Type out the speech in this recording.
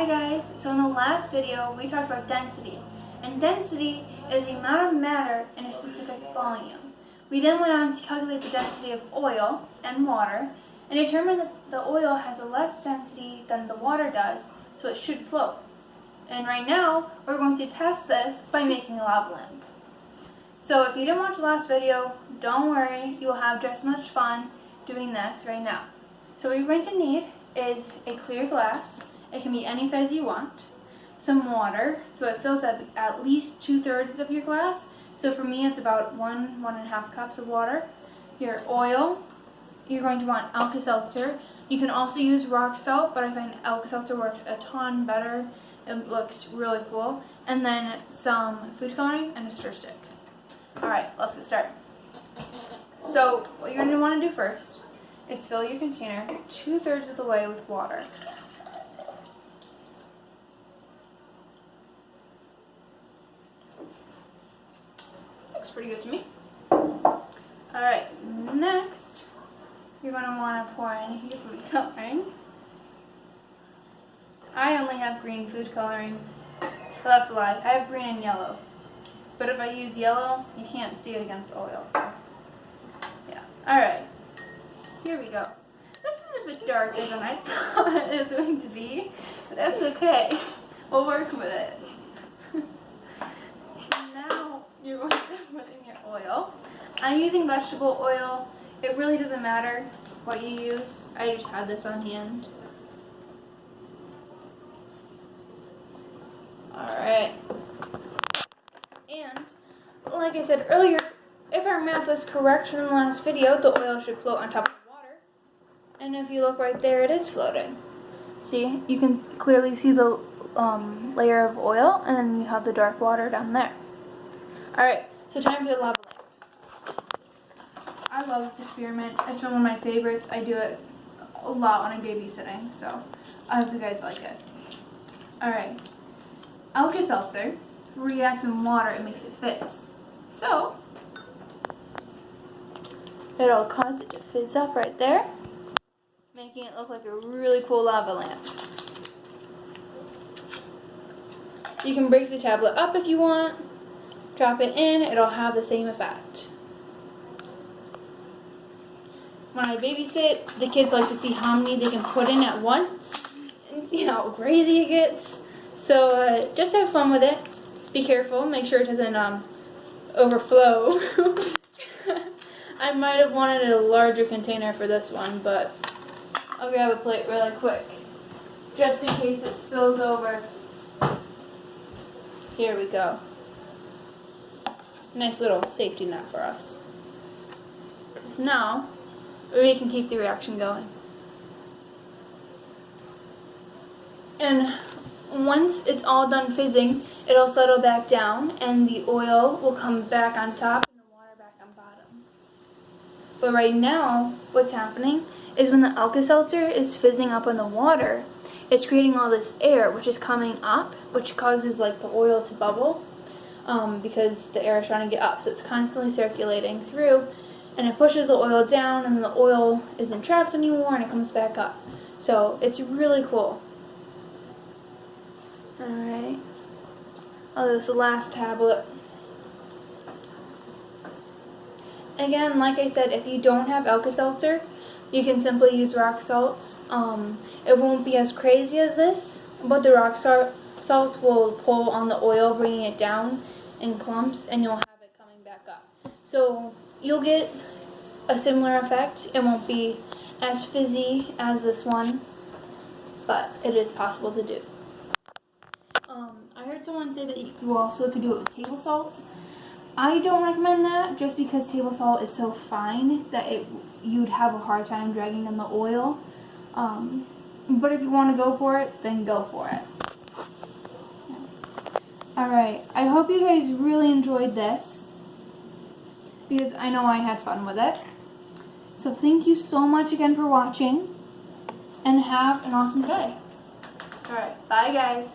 Hi guys, so in the last video we talked about density, and density is the amount of matter in a specific volume. We then went on to calculate the density of oil and water and determined that the oil has a less density than the water does, so it should float. And right now we're going to test this by making a lava lamp. So if you didn't watch the last video, don't worry, you will have just as much fun doing this right now. So what you're going to need is a clear glass. It can be any size you want. Some water, so it fills up at least 2/3 of your glass. So for me, it's about 1.5 cups of water. Your oil, you're going to want alka-seltzer. You can also use rock salt, but I find alka-seltzer works a ton better. It looks really cool. And then some food coloring and a stir stick. Alright, let's get started. So what you're going to want to do first is fill your container 2/3 of the way with water. Looks pretty good to me. Alright, next you're going to want to pour in your food coloring. I only have green food coloring, but that's a lie. I have green and yellow. But if I use yellow, you can't see it against the oil, so yeah. Alright, here we go. This is a bit darker than I thought it was going to be, but that's okay. We'll work with it. Now you're going to put in your oil. I'm using vegetable oil. It really doesn't matter what you use. I just had this on hand. Alright. And, like I said earlier, if our math was correct from the last video, the oil should float on top of the water. And if you look right there, it is floating. See, you can clearly see the layer of oil, and then you have the dark water down there. Alright, so time for the lava lamp. I love this experiment. It's been one of my favorites. I do it a lot when I'm babysitting, so I hope you guys like it. Alright, alka-seltzer reacts in water and makes it fizz. So, it'll cause it to fizz up right there, making it look like a really cool lava lamp. You can break the tablet up if you want, drop it in, it'll have the same effect. When I babysit, the kids like to see how many they can put in at once and see how crazy it gets. So just have fun with it. Be careful, make sure it doesn't overflow. I might have wanted a larger container for this one, but I'll grab a plate really quick, just in case it spills over. Here we go. Nice little safety net for us. Because now, we can keep the reaction going. And once it's all done fizzing, it'll settle back down and the oil will come back on top and the water back on bottom. But right now, what's happening is when the alka-seltzer is fizzing up in the water, it's creating all this air which is coming up, which causes like the oil to bubble because the air is trying to get up. So it's constantly circulating through and it pushes the oil down and the oil isn't trapped anymore and it comes back up. So it's really cool. Alright, oh, this is the last tablet. Again, like I said, if you don't have alka-seltzer, you can simply use rock salt. It won't be as crazy as this, but the rock salts will pull on the oil, bringing it down in clumps, and you'll have it coming back up. So you'll get a similar effect. It won't be as fizzy as this one, but it is possible to do. I heard someone say that you also could do it with table salt. I don't recommend that just because table salt is so fine that you'd have a hard time dragging in the oil. But if you want to go for it, then go for it. Alright, I hope you guys really enjoyed this because I know I had fun with it. So thank you so much again for watching and have an awesome day. Alright, bye guys.